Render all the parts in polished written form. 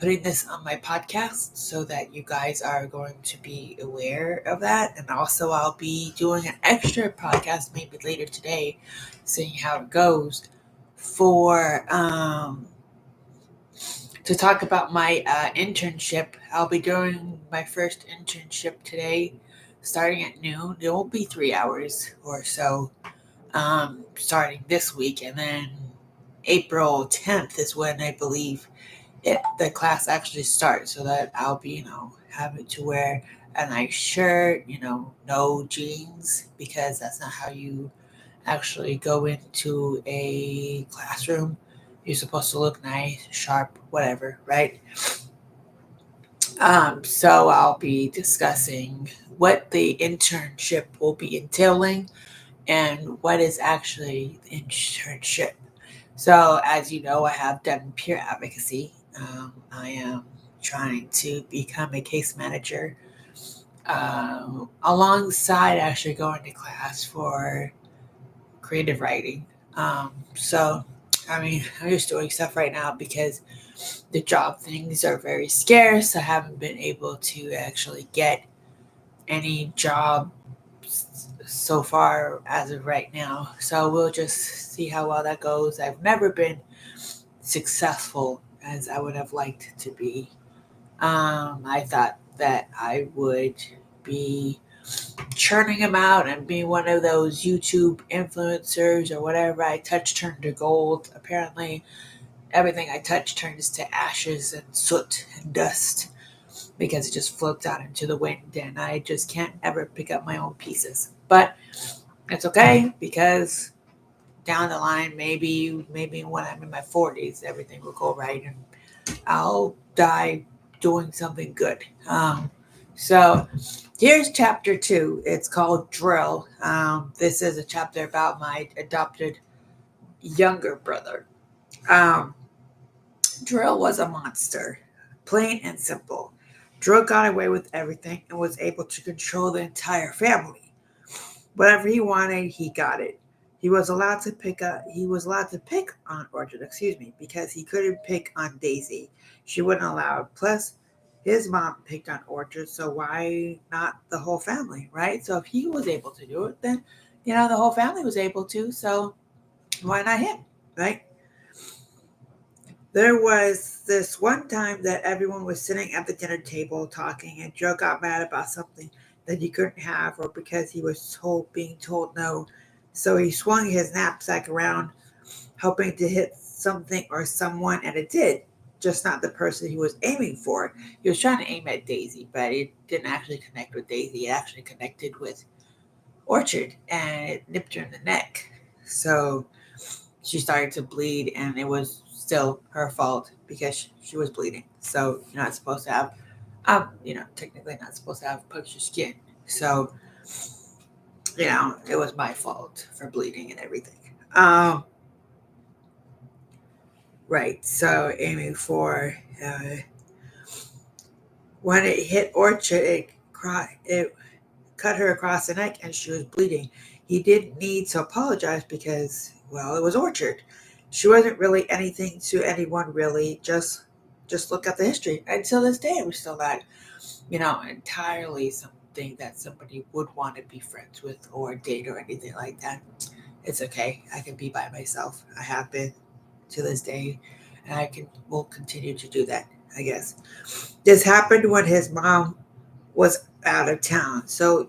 putting this on my podcast so that you guys are going to be aware of that. And also, I'll be doing an extra podcast maybe later today, seeing how it goes for to talk about my internship. I'll be doing my first internship today, starting at noon. It will be 3 hours or so, starting this week, and then April 10th is when I believe the class actually starts. So that I'll be, having to wear a nice shirt, no jeans, because that's not how you actually go into a classroom. You're supposed to look nice, sharp, whatever, right? So I'll be discussing what the internship will be entailing and what is actually the internship. So, as you know, I have done peer advocacy. I am trying to become a case manager alongside actually going to class for creative writing. So, I mean, I'm just doing stuff right now because the job things are very scarce. I haven't been able to actually get any job so far as of right now. So we'll just see how well that goes. I've never been successful as I would have liked to be. I thought that I would be churning them out and be one of those YouTube influencers or whatever I touch turned to gold. Apparently, everything I touch turns to ashes and soot and dust because it just floats out into the wind and I just can't ever pick up my own pieces. But it's okay because down the line, maybe when I'm in my 40s, everything will go right and I'll die doing something good. So here's chapter 2. It's called Drill. This is a chapter about my adopted younger brother. Um, Drill was a monster, plain and simple. Drill got away with everything and was able to control the entire family. Whatever he wanted, he got it. He was allowed to pick on Orchid, because he couldn't pick on Daisy. She wouldn't allow it. Plus, his mom picked on Orchid, so why not the whole family, right? So if he was able to do it, then the whole family was able to. So why not him, right? There was this one time that everyone was sitting at the dinner table talking, and Joe got mad about something that he couldn't have, or because he was being told no. So he swung his knapsack around, hoping to hit something or someone, and it did. Just not the person he was aiming for. He was trying to aim at Daisy, but it didn't actually connect with Daisy. It actually connected with Orchard, and it nipped her in the neck. So she started to bleed, and it was still her fault because she was bleeding. So you're not supposed to have, technically not supposed to have punctured skin. So it was my fault for bleeding and everything. Right. So aiming for when it hit Orchard, it cut her across the neck, and she was bleeding. He didn't need to apologize because, well, it was Orchard. She wasn't really anything to anyone, really. Just look at the history. Until this day, we're still not, entirely something that somebody would want to be friends with or date or anything like that. It's okay. I can be by myself. I have been to this day, and will continue to do that, I guess. This happened when his mom was out of town. So,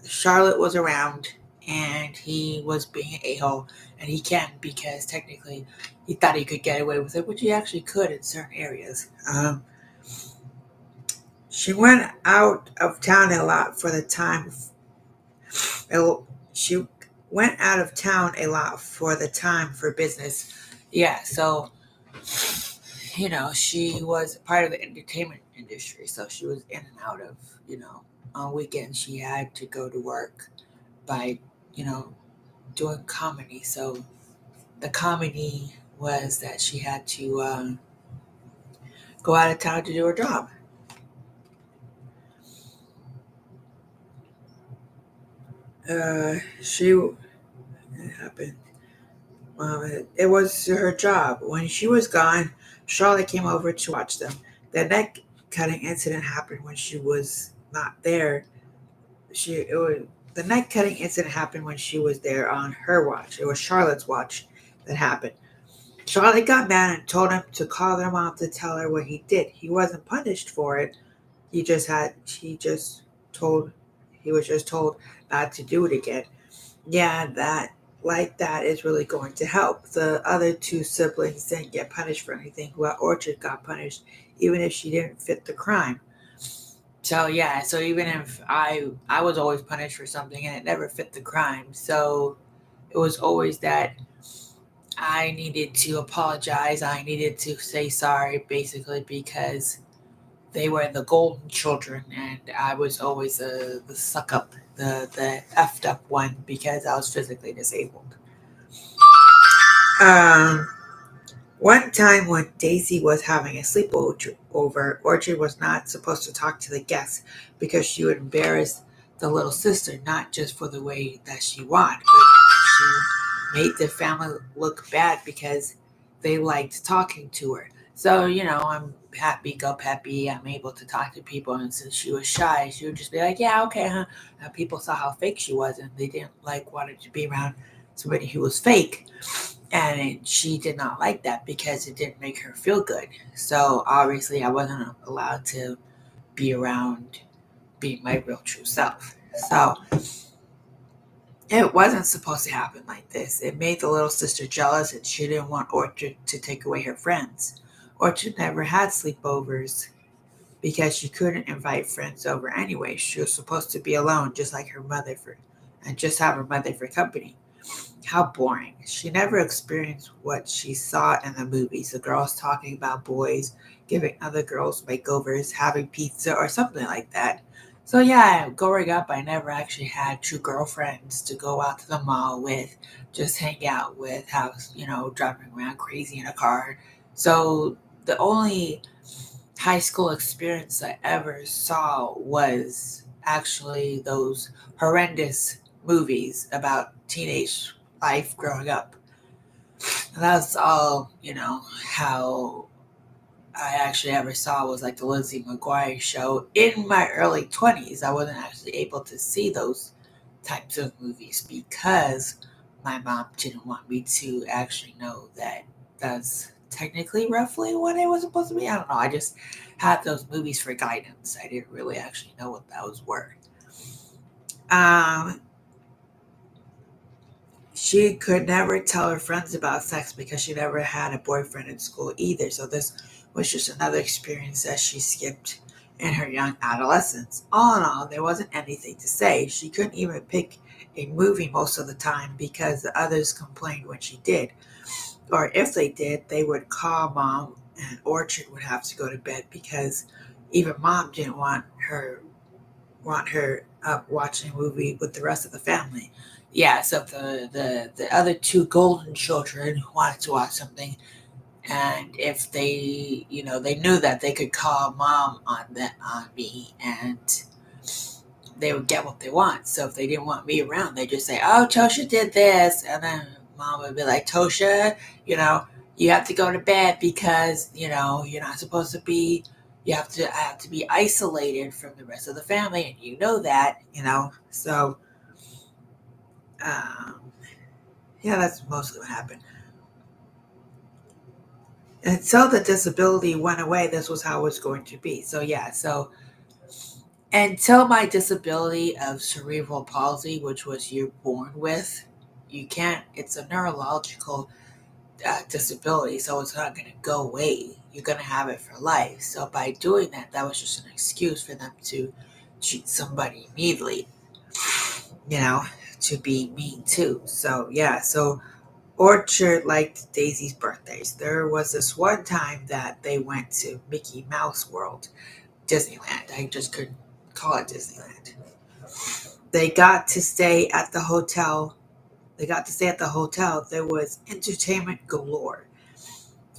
Charlotte was around and he was being an a hole. And he can because technically he thought he could get away with it, which he actually could in certain areas. She went out of town a lot for the time. She went out of town a lot for the time for business. Yeah, so she was part of the entertainment industry, so she was in and out of, on weekends she had to go to work by, you know, doing comedy. So the comedy was that she had to go out of town to do her job. She it happened. It was her job. When she was gone, Charlotte came over to watch them. The neck cutting incident happened when she was not there. The neck cutting incident happened when she was there on her watch. It was Charlotte's watch that happened. Charlotte got mad and told him to call their mom to tell her what he did. He wasn't punished for it. He just told he was just told not to do it again. Yeah, that is really going to help. The other two siblings didn't get punished for anything, while Orchid got punished even if she didn't fit the crime. So yeah, so even if I was always punished for something and it never fit the crime, so it was always that I needed to apologize. I needed to say sorry, basically, because they were the golden children, and I was always the suck up, the effed up one because I was physically disabled. Um, One time when Daisy was having a sleepover, Orchard was not supposed to talk to the guests because she would embarrass the little sister, not just for the way that she walked, but she made the family look bad because they liked talking to her. So, I'm happy, go peppy. I'm able to talk to people. And since she was shy, she would just be like, yeah, okay, huh? And people saw how fake she was and they didn't wanted to be around somebody who was fake. And she did not like that because it didn't make her feel good. So obviously, I wasn't allowed to be around being my real true self. So it wasn't supposed to happen like this. It made the little sister jealous and she didn't want Orchard to take away her friends. Orchard never had sleepovers because she couldn't invite friends over anyway. She was supposed to be alone, just like her mother, and just have her mother for company. How boring. She never experienced what she saw in the movies, the girls talking about boys, giving other girls makeovers, having pizza, or something like that. So, yeah, growing up, I never actually had true girlfriends to go out to the mall with, just hang out with, driving around crazy in a car. So, the only high school experience I ever saw was actually those horrendous movies about teenage life growing up. And that's all, how I actually ever saw was like the Lizzie McGuire show. In my early 20s, I wasn't actually able to see those types of movies because my mom didn't want me to actually know that that's technically roughly what it was supposed to be. I don't know. I just had those movies for guidance. I didn't really actually know what those were. Um, she could never tell her friends about sex because she never had a boyfriend in school either. So this was just another experience that she skipped in her young adolescence. All in all, there wasn't anything to say. She couldn't even pick a movie most of the time because the others complained when she did. Or if they did, they would call mom and Orchard would have to go to bed because even mom didn't want her up watching a movie with the rest of the family. Yeah, so the other two golden children wanted to watch something, and if they knew that they could call mom on me, and they would get what they want. So if they didn't want me around, they just say, "Oh, Tosha did this," and then mom would be like, "Tosha, you know, you have to go to bed because you're not supposed to be. I have to be isolated from the rest of the family, and you know that. So, um, yeah, that's mostly what happened. Until the disability went away, this was how it was going to be. So yeah, so until my disability of cerebral palsy, which was you're born with, you can't. It's a neurological disability, so it's not going to go away. You're going to have it for life. So by doing that, that was just an excuse for them to treat somebody immediately, you know, to be mean too. So yeah, so Orchard liked Daisy's birthdays. There was this one time that they went to Mickey Mouse World, Disneyland. I just couldn't call it Disneyland. They got to stay at the hotel. They got to stay at the hotel. There was entertainment galore.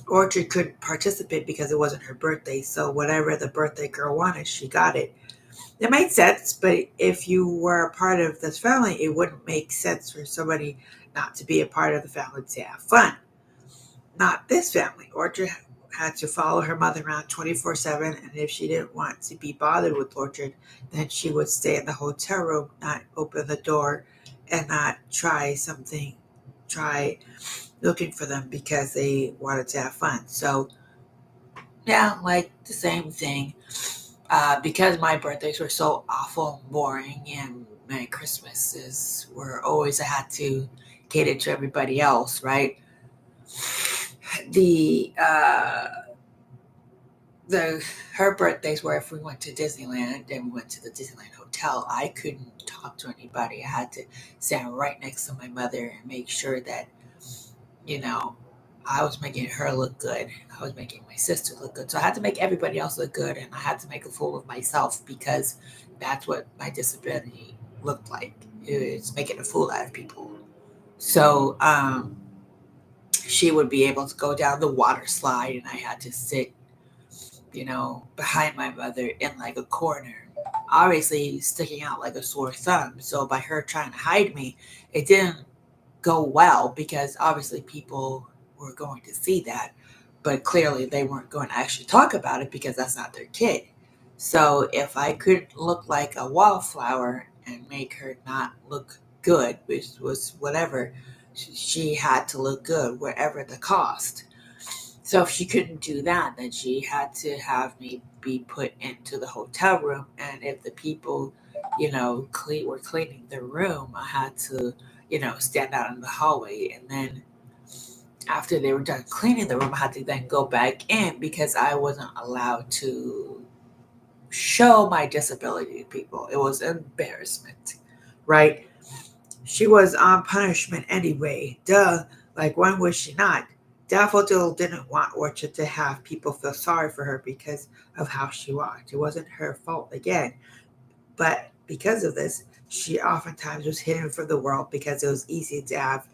Orchard couldn't participate because it wasn't her birthday, so whatever the birthday girl wanted, she got it. It made sense, but if you were a part of this family, it wouldn't make sense for somebody not to be a part of the family to have fun. Not this family. Orchid had to follow her mother around 24/7, and if she didn't want to be bothered with Orchid, then she would stay in the hotel room, not open the door, and not try looking for them because they wanted to have fun. So, yeah, like the same thing. Because my birthdays were so awful and boring, and my Christmases were always, I had to cater to everybody else, right? The the her birthdays were if we went to Disneyland and we went to the Disneyland hotel, I couldn't talk to anybody. I had to stand right next to my mother and make sure that, you know, I was making her look good. I was making my sister look good. So I had to make everybody else look good, and I had to make a fool of myself because that's what my disability looked like. It's making a fool out of people. So she would be able to go down the water slide, and I had to sit, behind my mother in like a corner, obviously sticking out like a sore thumb. So by her trying to hide me, it didn't go well because obviously people were going to see that, but clearly they weren't going to actually talk about it because that's not their kid. So if I couldn't look like a wallflower and make her not look good, which was whatever, she had to look good wherever the cost. So if she couldn't do that, then she had to have me be put into the hotel room. And if the people, were cleaning the room, I had to, stand out in the hallway. And then after they were done cleaning the room, I had to then go back in because I wasn't allowed to show my disability to people. It was embarrassment, right? She was on punishment anyway. Duh. Like, when was she not? Daffodil didn't want Orchid to have people feel sorry for her because of how she walked. It wasn't her fault again. But because of this, she oftentimes was hidden from the world because it was easy to have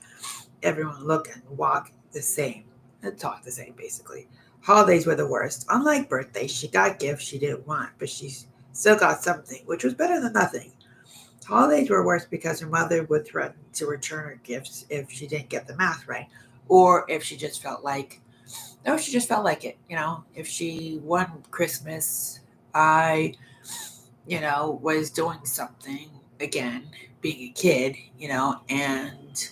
everyone look and walk the same and talk the same, basically. Holidays were the worst. Unlike birthdays, she got gifts she didn't want, but she still got something, which was better than nothing. Holidays were worse because her mother would threaten to return her gifts if she didn't get the math right, or if she just felt like, no, she just felt like it. If she won Christmas, I, was doing something again, being a kid, and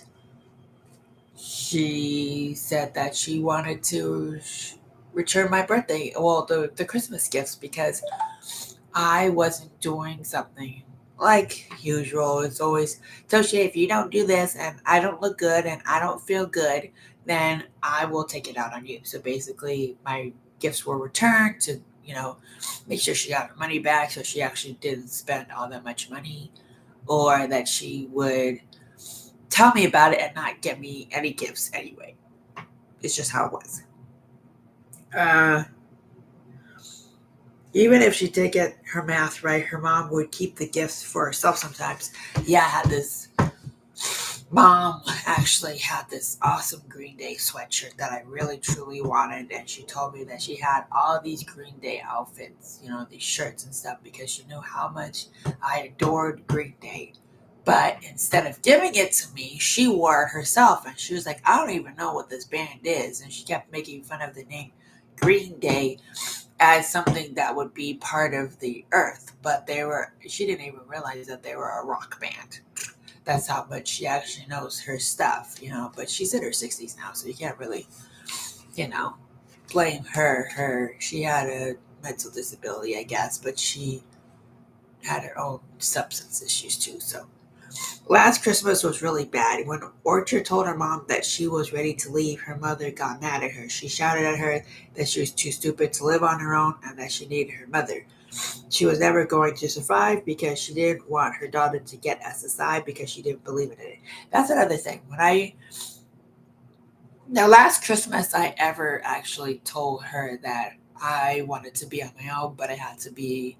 she said that she wanted to return my birthday, well, the Christmas gifts because I wasn't doing something like usual. It's always, Toshi, if you don't do this and I don't look good and I don't feel good, then I will take it out on you. So basically, my gifts were returned to, make sure she got her money back so she actually didn't spend all that much money, or that she would tell me about it and not get me any gifts anyway. It's just how it was. Uh, Even if she did get her math right, her mom would keep the gifts for herself sometimes. Yeah, I had this mom actually had this awesome Green Day sweatshirt that I really truly wanted, and she told me that she had all these Green Day outfits, these shirts and stuff, because she knew how much I adored Green Day. But instead of giving it to me, she wore it herself, and she was like, I don't even know what this band is, and she kept making fun of the name Green Day as something that would be part of the earth, but she didn't even realize that they were a rock band. That's how much she actually knows her stuff, but she's in her 60s now, so you can't really, you know blame her. She had a mental disability, I guess, but she had her own substance issues too. So last Christmas was really bad. When Orchard told her mom that she was ready to leave, her mother got mad at her. She shouted at her that she was too stupid to live on her own and that she needed her mother. She was never going to survive because she didn't want her daughter to get SSI because she didn't believe in it. That's another thing. The last Christmas I ever actually told her that I wanted to be on my own, but I had to be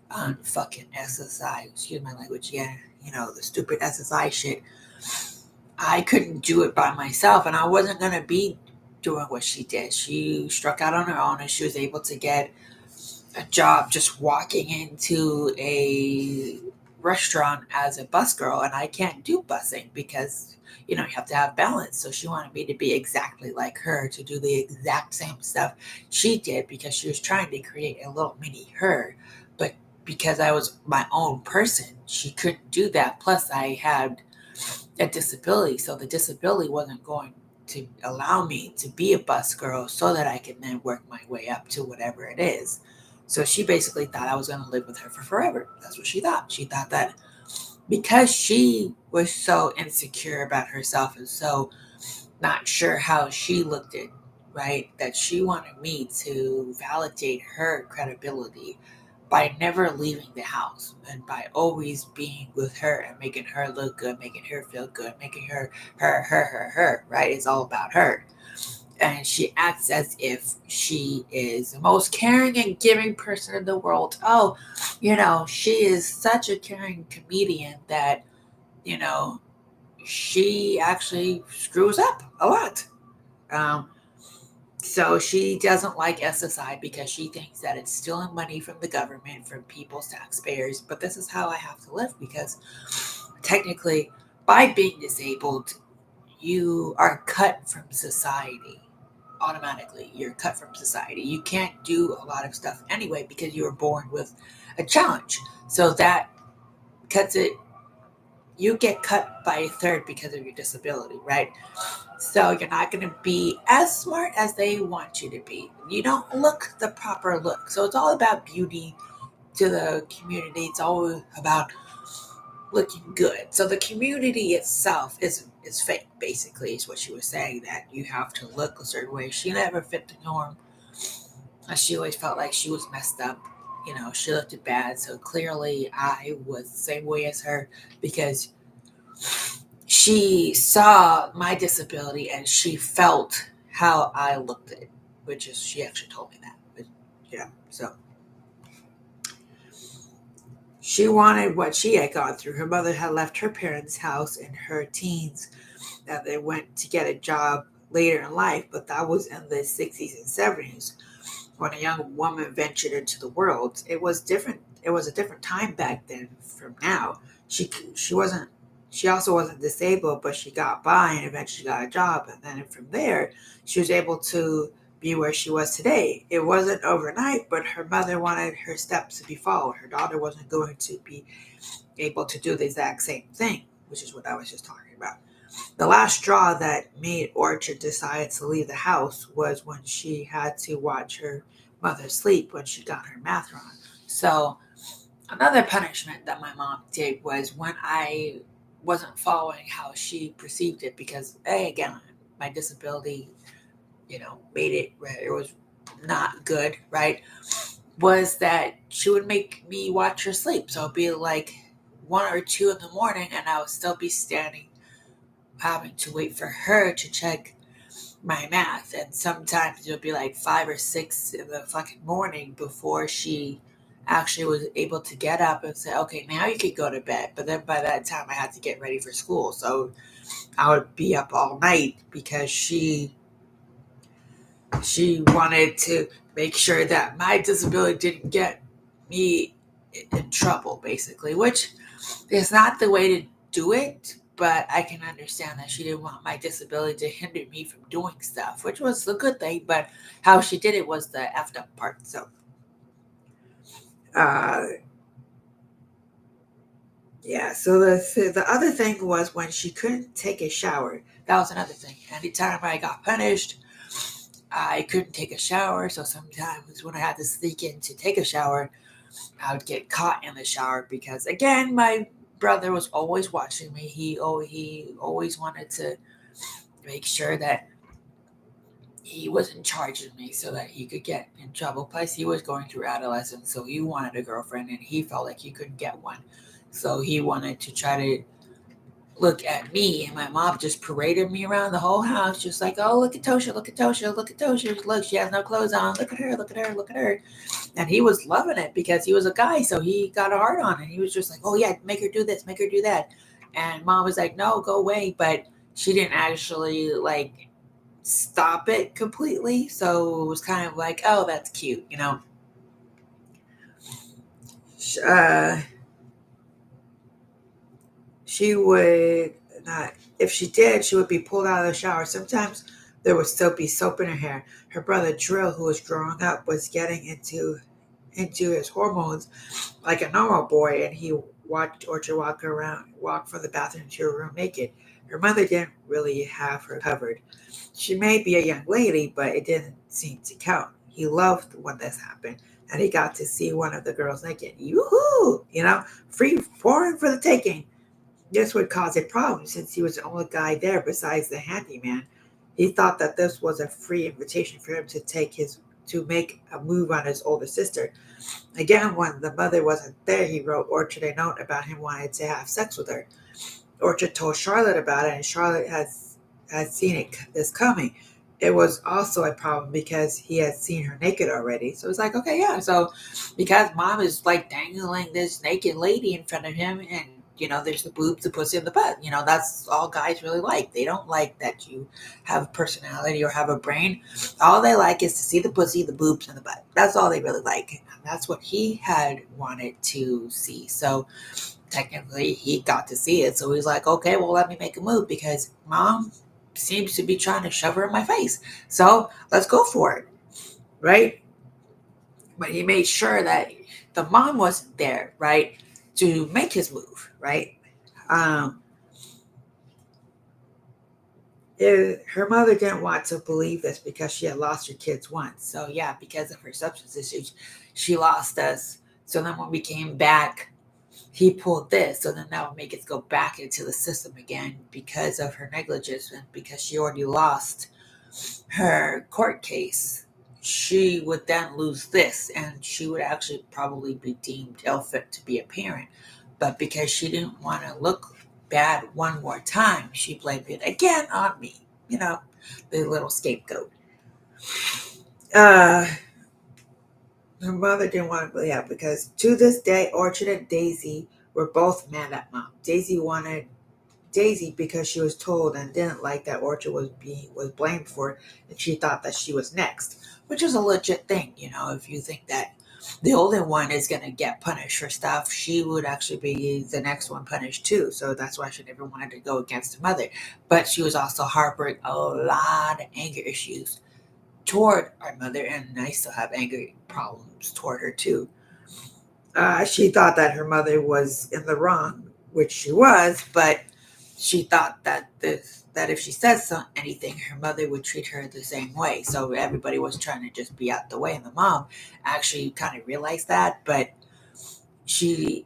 on fucking SSI. Excuse my language. Yeah, the stupid SSI shit. I couldn't do it by myself, and I wasn't going to be doing what she did. She struck out on her own, and she was able to get a job just walking into a restaurant as a bus girl, and I can't do busing because you have to have balance. So she wanted me to be exactly like her, to do the exact same stuff she did, because she was trying to create a little mini her. But because I was my own person, she couldn't do that. Plus, I had a disability, so the disability wasn't going to allow me to be a bus girl so that I can then work my way up to whatever it is. So she basically thought I was going to live with her for forever. That's what she thought. She thought that because she was so insecure about herself and so not sure how she looked at, right, that she wanted me to validate her credibility by never leaving the house and by always being with her and making her look good, making her feel good, making her, right? It's all about her. And she acts as if she is the most caring and giving person in the world. Oh, she is such a caring comedian that, you know, she actually screws up a lot. Um, so she doesn't like SSI because she thinks that it's stealing money from the government, from people's taxpayers. But this is how I have to live because technically, by being disabled, you are cut from society automatically. You're cut from society. You can't do a lot of stuff anyway because you were born with a challenge. So that cuts it. You get cut by a third because of your disability, right? So you're not going to be as smart as they want you to be. You don't look the proper look. So it's all about beauty to the community. It's all about looking good. So the community itself is fake, basically, is what she was saying, that you have to look a certain way. She never fit the norm. She always felt like she was messed up. She looked bad. So clearly I was the same way as her because she saw my disability and she felt how I looked at it, which is, she actually told me that. But, so she wanted what she had gone through. Her mother had left her parents' house in her teens, that they went to get a job later in life, but that was in the 60s and 70s when a young woman ventured into the world. It was different. It was a different time back then from now. She wasn't. She also wasn't disabled, but she got by and eventually got a job, and then from there, she was able to be where she was today. It wasn't overnight, but her mother wanted her steps to be followed. Her daughter wasn't going to be able to do the exact same thing, which is what I was just talking about. The last straw that made Orchid decide to leave the house was when she had to watch her mother sleep when she got her math wrong. So another punishment that my mom did was when I wasn't following how she perceived it, because again, my disability, made it where it was not good, right? Was that she would make me watch her sleep. So it'd be like 1 or 2 in the morning and I would still be standing having to wait for her to check my math. And sometimes it'll be like 5 or 6 in the fucking morning before she actually was able to get up and say, okay, now you can go to bed. But then by that time I had to get ready for school. So I would be up all night because she wanted to make sure that my disability didn't get me in trouble, basically, which is not the way to do it. But I can understand that she didn't want my disability to hinder me from doing stuff, which was a good thing. But how she did it was the effed up part. So, uh, yeah. So the other thing was when she couldn't take a shower. That was another thing. Anytime I got punished, I couldn't take a shower. So sometimes when I had to sneak in to take a shower, I would get caught in the shower because, again, my brother was always watching me. He always wanted to make sure that he was in charge of me so that he could get in trouble. Plus, he was going through adolescence, so he wanted a girlfriend and he felt like he couldn't get one. So he wanted to try to look at me, and my mom just paraded me around the whole house, just like, oh, look at Tosha, look at Tosha, look at Tosha. Look, she has no clothes on. Look at her, look at her, look at her. And he was loving it because he was a guy, so he got a hard on, and he was just like, oh yeah, make her do this, make her do that. And mom was like, no, go away. But she didn't actually like stop it completely. So it was kind of like, oh, that's cute. Uh, she would not, if she did, she would be pulled out of the shower. Sometimes there would still be soap in her hair. Her brother Drill, who was growing up, was getting into his hormones like a normal boy, and he watched Orchard walk from the bathroom to her room naked. Her mother didn't really have her covered. She may be a young lady, but it didn't seem to count. He loved when this happened, and he got to see one of the girls naked. Yoo-hoo! Free foreign for the taking. This would cause a problem since he was the only guy there besides the handyman. He thought that this was a free invitation for him to make a move on his older sister. Again, when the mother wasn't there, he wrote Orchard a note about him wanting to have sex with her. Orchard told Charlotte about it, and Charlotte had seen this coming. It was also a problem because he had seen her naked already. So it's like, okay, yeah. So because mom is like dangling this naked lady in front of him, and there's the boobs, the pussy, and the butt. That's all guys really like. They don't like that you have a personality or have a brain. All they like is to see the pussy, the boobs, and the butt. That's all they really like. And that's what he had wanted to see. So technically he got to see it. So he's like, okay, well, let me make a move because mom seems to be trying to shove her in my face. So let's go for it. Right? But he made sure that the mom wasn't there, right? To make his move, right? Um, her mother didn't want to believe this because she had lost her kids once. So yeah, because of her substance issues, she lost us. So then when we came back, he pulled this, so then that would make us go back into the system again because of her negligence and because she already lost her court case. She would then lose this, and she would actually probably be deemed ill fit to be a parent. But because she didn't want to look bad one more time, she blamed it again on me. The little scapegoat. Uh, Her mother didn't want to believe that because to this day, Orchard and Daisy were both mad at mom. Daisy wanted Daisy because she was told and didn't like that Orchard was blamed for it, and she thought that she was next, which is a legit thing. If you think that the older one is going to get punished for stuff, she would actually be the next one punished too. So that's why she never wanted to go against her mother. But she was also harboring a lot of anger issues toward our mother, and I still have anger problems toward her too. She thought that her mother was in the wrong, which she was, but she thought that if she said anything, her mother would treat her the same way. So everybody was trying to just be out the way, and the mom actually kind of realized that, but she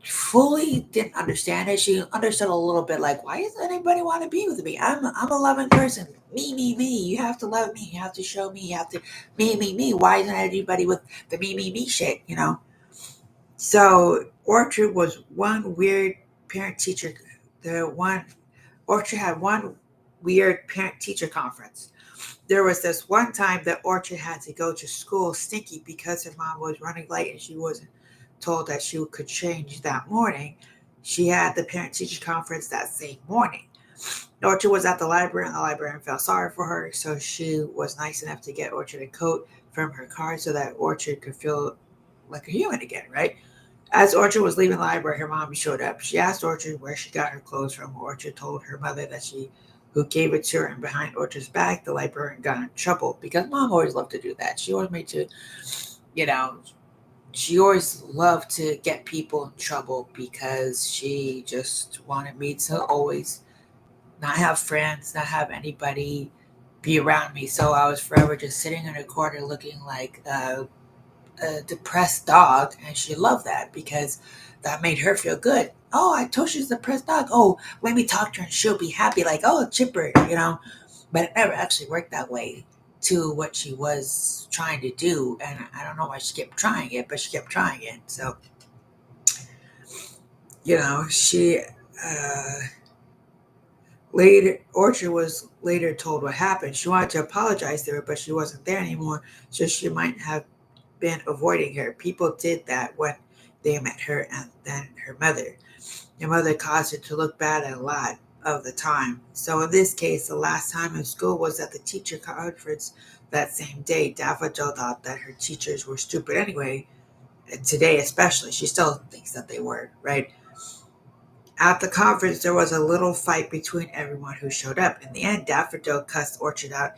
fully didn't understand it. She understood a little bit, like, why does anybody want to be with me? I'm a loving person. Me. You have to love me. You have to show me. You have to me. Why isn't anybody with the me shit? So Orchard was one weird parent teacher. The one Orchard had one weird parent teacher conference. There was this one time that Orchard had to go to school stinky because her mom was running late and she wasn't told that she could change that morning. She had the parent teacher conference that same morning. Orchard was at the library and the librarian felt sorry for her, so she was nice enough to get Orchard a coat from her car so that Orchard could feel like a human again, right? As Orchard was leaving the library, her mom showed up. She asked Orchard where she got her clothes from. Orchard told her mother that who gave it to her, and behind Orchard's back, the librarian got in trouble because mom always loved to do that. She always made to, you know, she always loved to get people in trouble because she just wanted me to always not have friends, not have anybody be around me. So I was forever just sitting in a corner looking like a depressed dog, and she loved that because that made her feel good. Oh, I told she's a depressed dog. Oh, let me talk to her and she'll be happy, like, oh, chipper. But it never actually worked that way to what she was trying to do. And I don't know why she kept trying it, but she kept trying it. So, she later, Orchard was later told what happened. She wanted to apologize to her, but she wasn't there anymore, so she might have been avoiding her. People did that when they met her and then her mother. Her mother caused her to look bad a lot of the time. So in this case, the last time in school was at the teacher conference that same day. Daffodil thought that her teachers were stupid anyway. And today especially, she still thinks that they were, right? At the conference, there was a little fight between everyone who showed up. In the end, Daffodil cussed Orchid out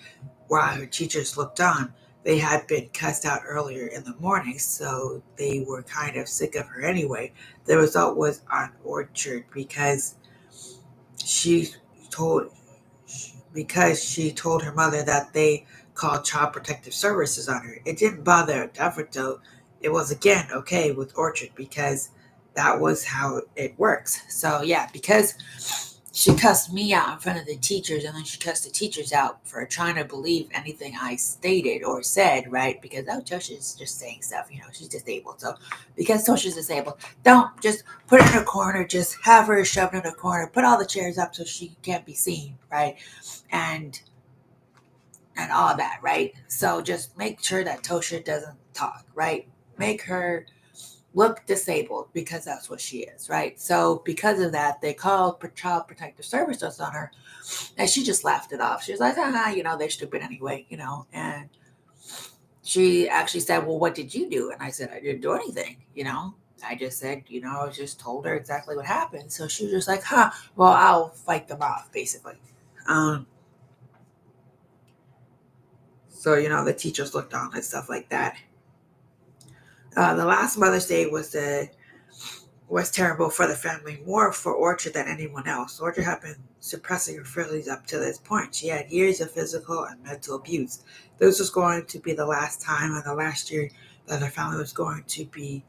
while her teachers looked on. They had been cussed out earlier in the morning, so they were kind of sick of her anyway. The result was on Orchard she told she told her mother that they called Child Protective Services on her. It didn't bother Daffodil. It was again okay with Orchard because that was how it works. So yeah, because she cussed me out in front of the teachers, and then she cussed the teachers out for trying to believe anything I stated or said, right? Because oh, Tosha's just saying stuff, she's disabled. So because Tosha's disabled, don't just put her in a corner, just have her shoved in a corner, put all the chairs up so she can't be seen, right? And all that, right? So just make sure that Tosha doesn't talk, right? Make her look disabled because that's what she is, right? So because of that, they called Child Protective Services on her, and she just laughed it off. She was like, they're stupid anyway, and she actually said, well, what did you do? And I said, I didn't do anything. I just said, I just told her exactly what happened. So she was just like, well, I'll fight them off, basically. So, the teachers looked on and stuff like that. The last Mother's Day was terrible for the family, more for Orchard than anyone else. Orchard had been suppressing her feelings up to this point. She had years of physical and mental abuse. This was going to be the last time and the last year that her family was going to be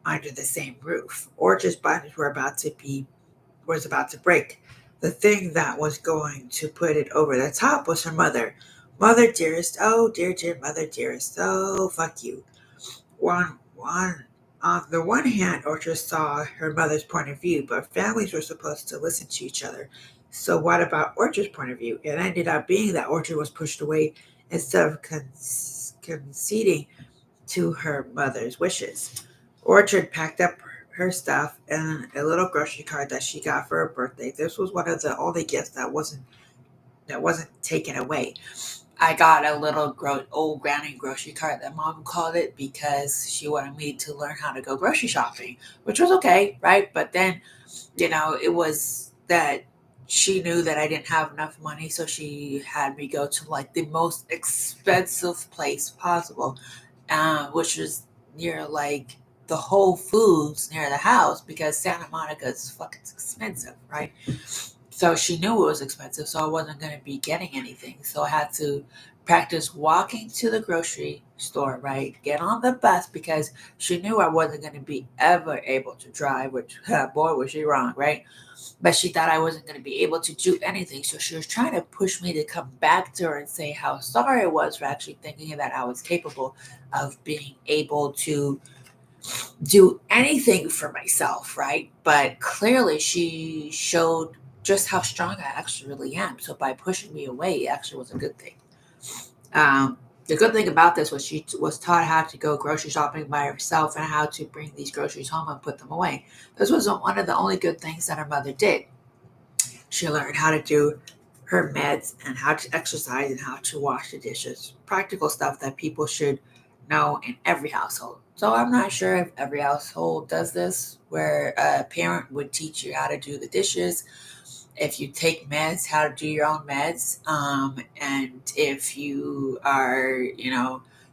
under the same roof. Orchard's bonds was about to break. The thing that was going to put it over the top was her mother. Mother dearest, oh dear, dear mother dearest, oh fuck you. On the one hand, Orchard saw her mother's point of view, but families were supposed to listen to each other. So what about Orchard's point of view? It ended up being that Orchard was pushed away instead of conceding to her mother's wishes. Orchard packed up her stuff and a little grocery cart that she got for her birthday. This was one of the only gifts that wasn't taken away. I got a little old granny grocery cart that mom called it because she wanted me to learn how to go grocery shopping, which was okay, right? But then, it was that she knew that I didn't have enough money, so she had me go to like the most expensive place possible, which was near like the Whole Foods near the house because Santa Monica is fucking expensive, right? So she knew it was expensive, so I wasn't going to be getting anything. So I had to practice walking to the grocery store, right? Get on the bus because she knew I wasn't going to be ever able to drive, which, boy, was she wrong, right? But she thought I wasn't going to be able to do anything. So she was trying to push me to come back to her and say how sorry I was for actually thinking that I was capable of being able to do anything for myself, right? But clearly she showed just how strong I actually really am. So by pushing me away, it actually was a good thing. The good thing about this was she was taught how to go grocery shopping by herself and how to bring these groceries home and put them away. This was one of the only good things that her mother did. She learned how to do her meds and how to exercise and how to wash the dishes. Practical stuff that people should know in every household. So I'm not sure if every household does this, where a parent would teach you how to do the dishes, if you take meds, how to do your own meds, and if you are,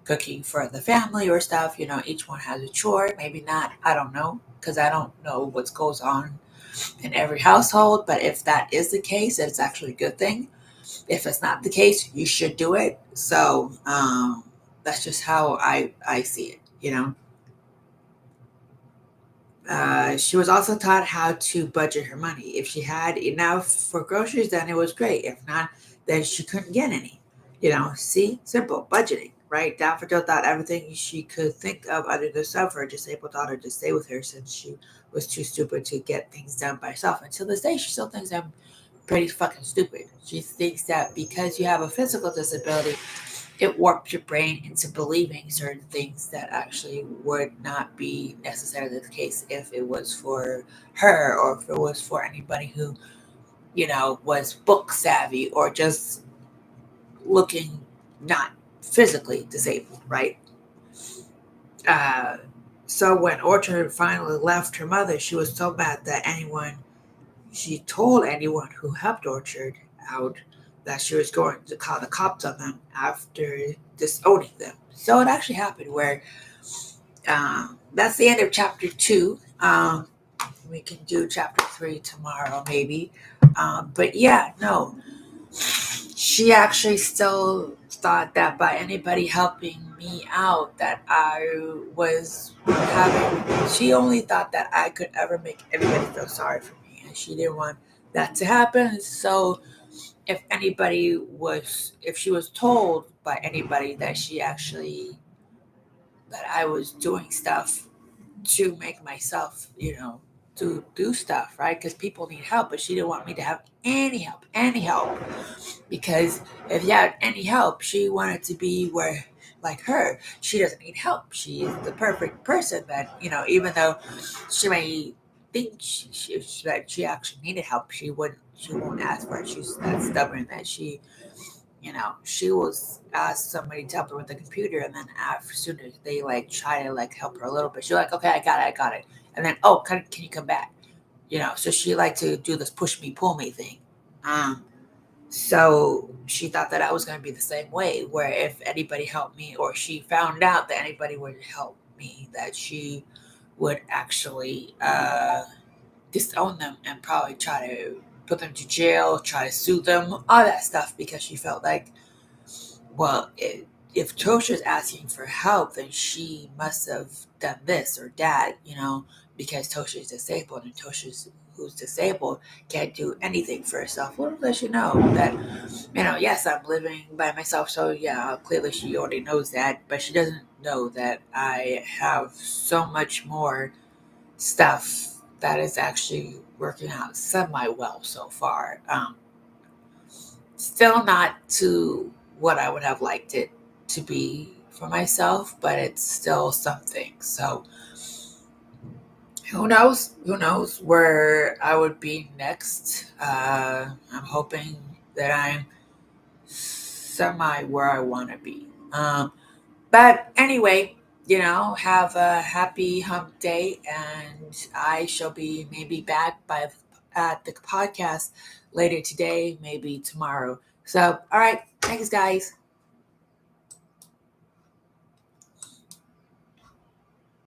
cooking for the family or stuff, each one has a chore. Maybe not. I don't know because I don't know what goes on in every household. But if that is the case, it's actually a good thing. If it's not the case, you should do it. So that's just how I see it. She was also taught how to budget her money. If she had enough for groceries, then it was great. If not, then she couldn't get any. See, simple budgeting, right? Daffodil thought everything she could think of under the sun for her disabled daughter to stay with her since she was too stupid to get things done by herself. Until this day, she still thinks I'm pretty fucking stupid. She thinks that because you have a physical disability, it warped your brain into believing certain things that actually would not be necessarily the case if it was for her or if it was for anybody who, was book savvy or just looking not physically disabled, right? Uh, so when Orchard finally left her mother, she was so mad that anyone she told anyone who helped Orchard out that she was going to call the cops on them after disowning them. So it actually happened where that's the end of chapter 2. We can do chapter 3 tomorrow, maybe. But yeah, no, she actually still thought that by anybody helping me out that I was having, she only thought that I could ever make anybody feel sorry for me, and she didn't want that to happen. So if she was told by anybody that she actually, that I was doing stuff to make myself, to do stuff, right? Because people need help, but she didn't want me to have any help. Because if you had any help, she wanted to be where, like her, she doesn't need help. She is the perfect person that, even though she may think that she actually needed help, she won't ask for it. She's that stubborn that she will ask somebody to help her with the computer, and then as soon as they like try to like help her a little bit, she's like, okay, I got it, and then oh, can you come back? So she liked to do this push me, pull me thing. Um, so she thought that I was going to be the same way, where if anybody helped me, or she found out that anybody would help me, that she would actually disown them and probably try to put them to jail, try to sue them, all that stuff, because she felt like, well, if Tosha's asking for help, then she must have done this or that, because Tosha's disabled, and Tosha's who's disabled can't do anything for herself. Little does she know that, yes, I'm living by myself, so yeah, clearly she already knows that, but she doesn't know that I have so much more stuff that is actually working out semi well so far. Still not to what I would have liked it to be for myself, but it's still something. So who knows? Who knows where I would be next? I'm hoping that I'm semi where I want to be. But anyway, have a happy hump day, and I shall be maybe back at the podcast later today, maybe tomorrow. So, all right, thanks, guys.